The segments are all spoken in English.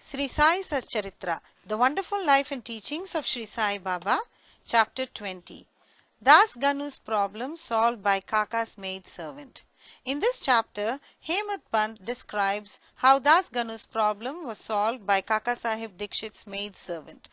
Sri Sai Satcharitra, The Wonderful Life and Teachings of Sri Sai Baba, Chapter 20. Das Ganu's Problem Solved by Kaka's Maid Servant. In this chapter, Hemant Pant describes how Das Ganu's problem was solved by Kaka Sahib Dikshit's maid servant.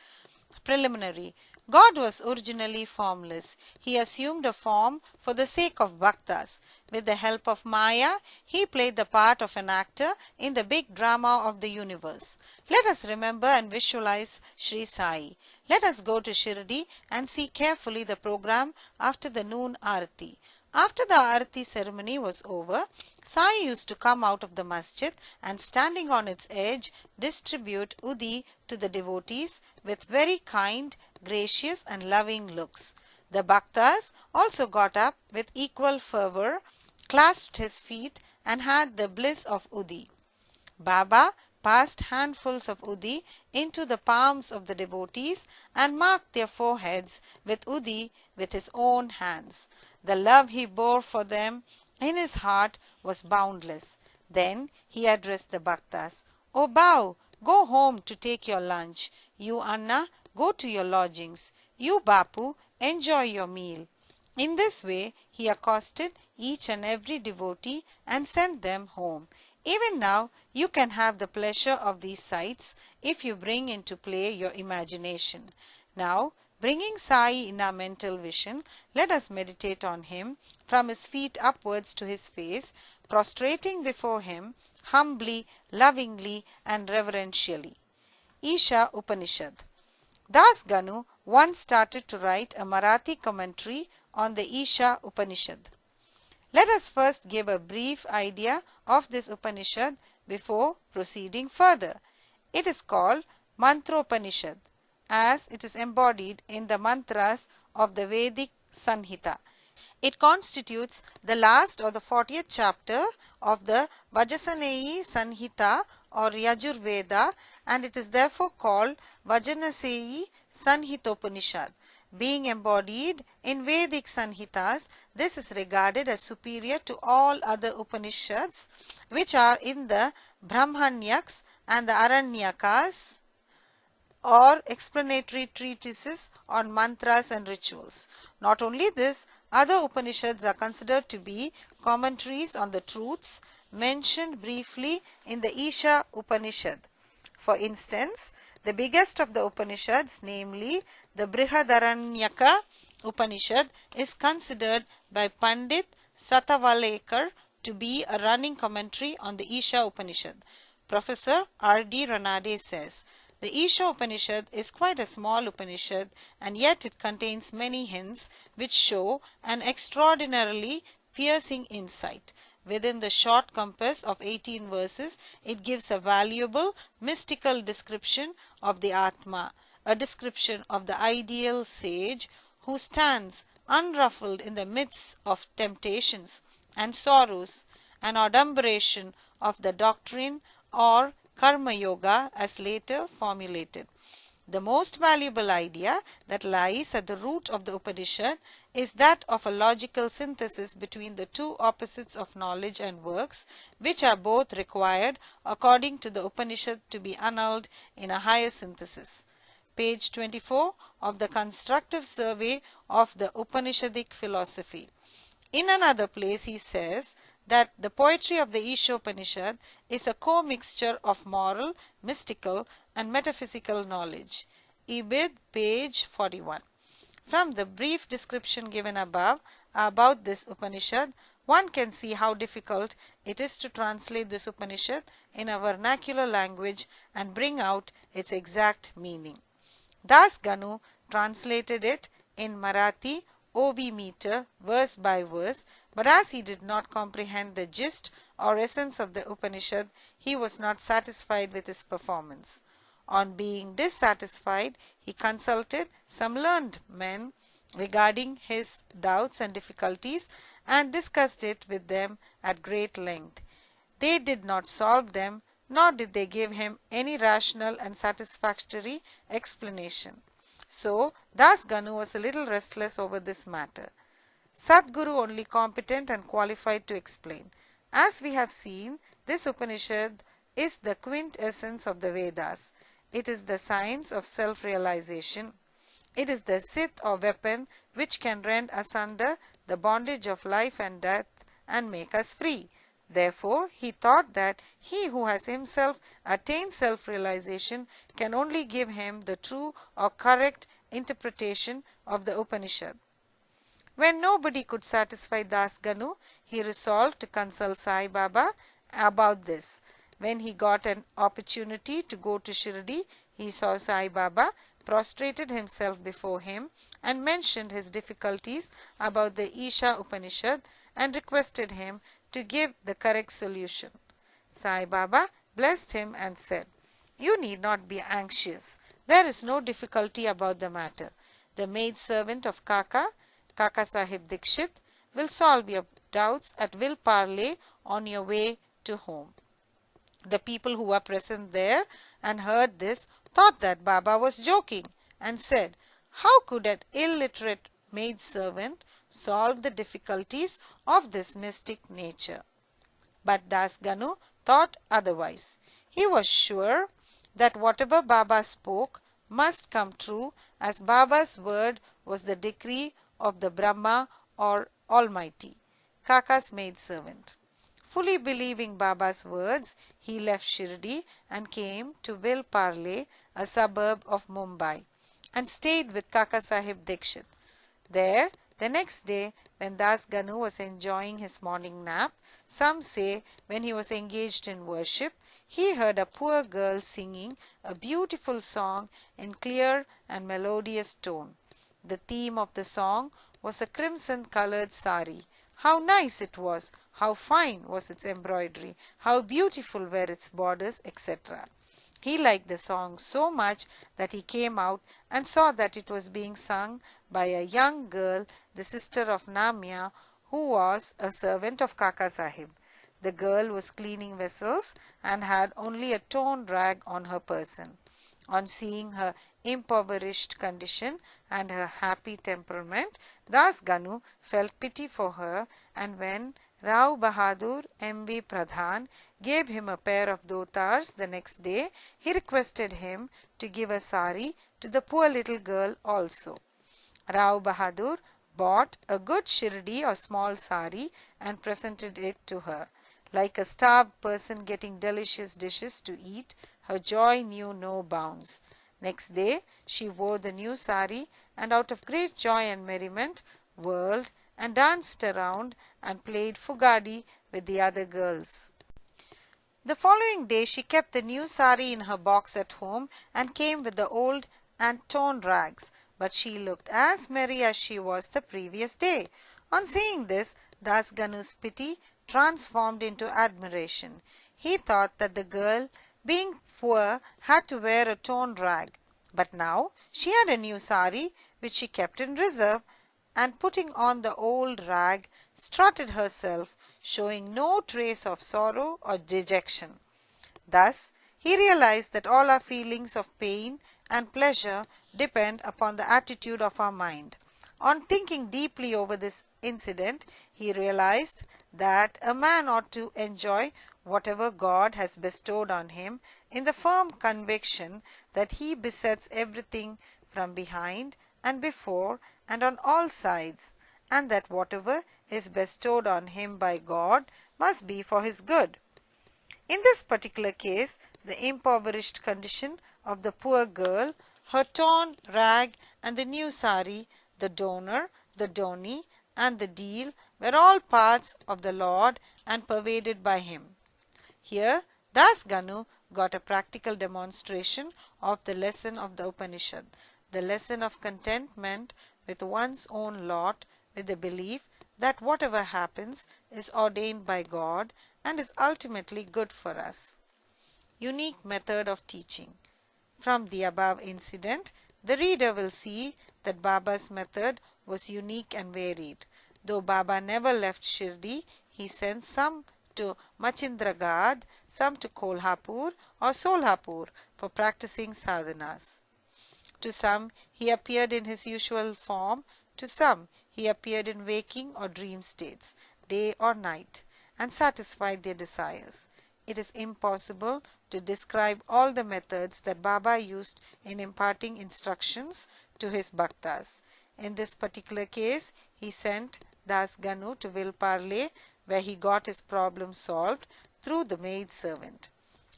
Preliminary. God was originally formless. He assumed a form for the sake of bhaktas. With the help of Maya, he played the part of an actor in the big drama of the universe. Let us remember and visualize Sri Sai. Let us go to Shirdi and see carefully the program after the noon Arati. After the Arati ceremony was over, Sai used to come out of the masjid and standing on its edge distribute Udi to the devotees with very kind, gracious and loving looks. The bhaktas also got up with equal fervor, clasped his feet and had the bliss of Udi. Baba passed handfuls of Udi into the palms of the devotees and marked their foreheads with Udi with his own hands. The love he bore for them in his heart was boundless. Then he addressed the bhaktas. "O Bau, go home to take your lunch. You, Anna, go to your lodgings. You, Bapu, enjoy your meal." In this way, he accosted each and every devotee and sent them home. Even now, you can have the pleasure of these sights if you bring into play your imagination. Now, bringing Sai in our mental vision, let us meditate on him from his feet upwards to his face, prostrating before him humbly, lovingly and reverentially. Isha Upanishad. Das Ganu once started to write a Marathi commentary on the Isha Upanishad. Let us first give a brief idea of this Upanishad before proceeding further. It is called Mantropanishad, as it is embodied in the mantras of the Vedic Sanhita. It constitutes the last or the 40th chapter of the Vajasaneyi Sanhita or Yajurveda, and it is therefore called Vajanaseyi Sanhitopanishad. Being embodied in Vedic Sanhitas, this is regarded as superior to all other Upanishads which are in the Brahmanyaks and the Aranyakas or explanatory treatises on mantras and rituals. Not only this, other Upanishads are considered to be commentaries on the truths mentioned briefly in the Isha Upanishad. For instance, the biggest of the Upanishads, namely the Brihadaranyaka Upanishad, is considered by Pandit Satavalekar to be a running commentary on the Isha Upanishad. Professor R.D. Ranade says, "The Isha Upanishad is quite a small Upanishad and yet it contains many hints which show an extraordinarily piercing insight. Within the short compass of 18 verses, it gives a valuable mystical description of the Atma, a description of the ideal sage who stands unruffled in the midst of temptations and sorrows, an adumbration of the doctrine or Karma Yoga as later formulated. The most valuable idea that lies at the root of the Upanishad is that of a logical synthesis between the two opposites of knowledge and works, which are both required according to the Upanishad to be annulled in a higher synthesis." Page 24 of the Constructive Survey of the Upanishadic Philosophy. In another place he says that the poetry of the Isha Upanishad is a co-mixture of moral, mystical and metaphysical knowledge. Ibid, page 41. From the brief description given above about this Upanishad, one can see how difficult it is to translate this Upanishad in a vernacular language and bring out its exact meaning. Das Ganu translated it in Marathi OV meter, verse by verse, but as he did not comprehend the gist or essence of the Upanishad, he was not satisfied with his performance. On being dissatisfied, he consulted some learned men regarding his doubts and difficulties and discussed it with them at great length. They did not solve them, nor did they give him any rational and satisfactory explanation. So, Das Ganu was a little restless over this matter. Sadguru only competent and qualified to explain. As we have seen, this Upanishad is the quintessence of the Vedas. It is the science of self-realization. It is the Sith or weapon which can rend asunder the bondage of life and death and make us free. Therefore, he thought that he who has himself attained self-realization can only give him the true or correct interpretation of the Upanishad. When nobody could satisfy Das Ganu, he resolved to consult Sai Baba about this. When he got an opportunity to go to Shirdi, he saw Sai Baba, prostrated himself before him, and mentioned his difficulties about the Isha Upanishad and requested him to give the correct solution. Sai Baba blessed him and said, "You need not be anxious. There is no difficulty about the matter. The maid servant of Kaka Sahib Dikshit, will solve your doubts at will parley on your way to home." The people who were present there and heard this thought that Baba was joking and said, "How could an illiterate maid servant solve the difficulties of this mystic nature?" But Das Ganu thought otherwise. He was sure that whatever Baba spoke must come true, as Baba's word was the decree of the Brahma or Almighty, Kaka's maid servant. Fully believing Baba's words, he left Shirdi and came to Vilparle, a suburb of Mumbai, and stayed with Kaka Sahib Dikshit. There, the next day, when Das Ganu was enjoying his morning nap, some say when he was engaged in worship, he heard a poor girl singing a beautiful song in clear and melodious tone. The theme of the song was a crimson-colored sari. How nice it was! How fine was its embroidery! How beautiful were its borders, etc. He liked the song so much that he came out and saw that it was being sung by a young girl, the sister of Namya, who was a servant of Kaka Sahib. The girl was cleaning vessels and had only a torn rag on her person. On seeing her impoverished condition and her happy temperament, Das Ganu felt pity for her, and when Rao Bahadur M.V. Pradhan gave him a pair of dhotars the next day, he requested him to give a sari to the poor little girl also. Rao Bahadur bought a good shirdi or small sari and presented it to her. Like a starved person getting delicious dishes to eat, her joy knew no bounds. Next day, she wore the new sari and out of great joy and merriment, whirled and danced around and played fugadi with the other girls. The following day, she kept the new sari in her box at home and came with the old and torn rags, but she looked as merry as she was the previous day. On seeing this, Das Ganu's pity transformed into admiration. He thought that the girl, being poor, had to wear a torn rag. But now she had a new sari which she kept in reserve, and putting on the old rag, strutted herself, showing no trace of sorrow or dejection. Thus he realized that all our feelings of pain and pleasure depend upon the attitude of our mind. On thinking deeply over this incident, he realized that a man ought to enjoy whatever God has bestowed on him in the firm conviction that he besets everything from behind and before and on all sides, and that whatever is bestowed on him by God must be for his good. In this particular case, the impoverished condition of the poor girl, her torn rag and the new sari, the donor, the doni, and the deal were all parts of the Lord and pervaded by him. Here, Das Ganu got a practical demonstration of the lesson of the Upanishad, the lesson of contentment with one's own lot, with the belief that whatever happens is ordained by God and is ultimately good for us. Unique method of teaching. From the above incident, the reader will see that Baba's method was unique and varied. Though Baba never left Shirdi, he sent some to Machindragad, some to Kolhapur or Solhapur for practicing sadhanas. To some he appeared in his usual form, to some he appeared in waking or dream states, day or night, and satisfied their desires. It is impossible to describe all the methods that Baba used in imparting instructions to his bhaktas. In this particular case, he sent Das Ganu to Vilparle, where he got his problem solved through the maid servant.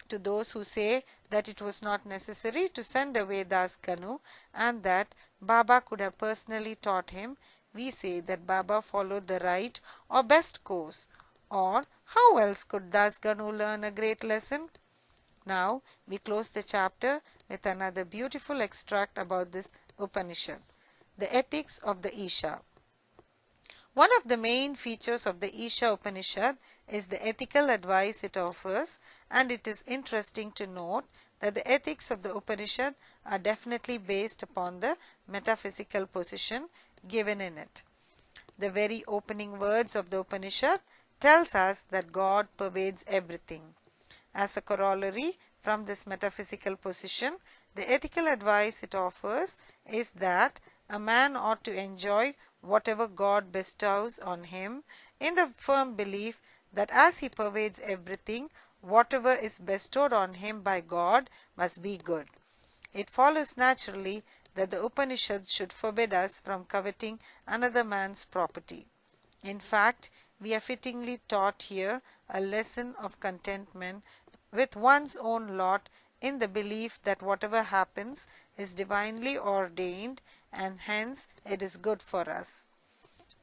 To those who say that it was not necessary to send away Das Ganu and that Baba could have personally taught him, we say that Baba followed the right or best course. Or how else could Das Ganu learn a great lesson? Now we close the chapter with another beautiful extract about this Upanishad, the ethics of the Isha. One of the main features of the Isha Upanishad is the ethical advice it offers, and it is interesting to note that the ethics of the Upanishad are definitely based upon the metaphysical position given in it. The very opening words of the Upanishad tells us that God pervades everything. As a corollary from this metaphysical position, the ethical advice it offers is that a man ought to enjoy whatever God bestows on him in the firm belief that as he pervades everything, whatever is bestowed on him by God must be good. It follows naturally that the Upanishads should forbid us from coveting another man's property. In fact, we are fittingly taught here a lesson of contentment with one's own lot in the belief that whatever happens is divinely ordained and hence it is good for us.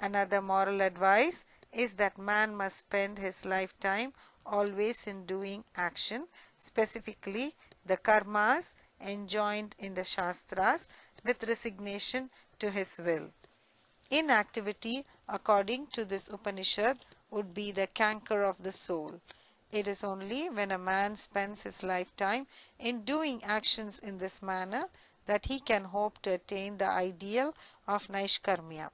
Another moral advice is that man must spend his lifetime always in doing action, specifically the karmas enjoined in the Shastras, with resignation to his will. Inactivity, according to this Upanishad, would be the canker of the soul. It is only when a man spends his lifetime in doing actions in this manner that he can hope to attain the ideal of Naishkarmya.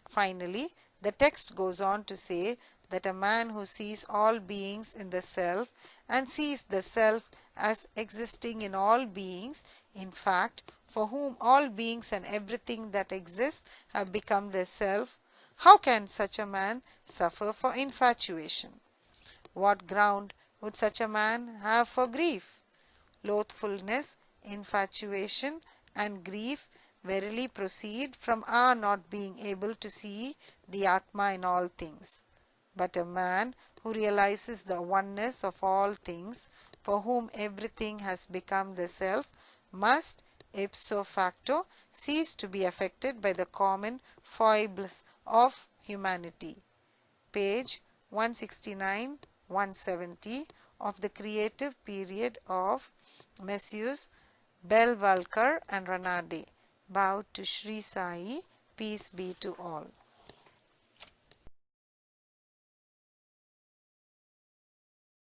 Finally, the text goes on to say that a man who sees all beings in the self and sees the self as existing in all beings, in fact, for whom all beings and everything that exists have become the self, how can such a man suffer for infatuation? What ground would such a man have for grief? Loathfulness, infatuation, and grief verily proceed from our not being able to see the Atma in all things. But a man who realizes the oneness of all things, for whom everything has become the self, must ipso facto cease to be affected by the common foibles of humanity. Page 169-170 of the creative period of Messrs. Belwalkar and Ranade. Bow to Sri Sai, peace be to all.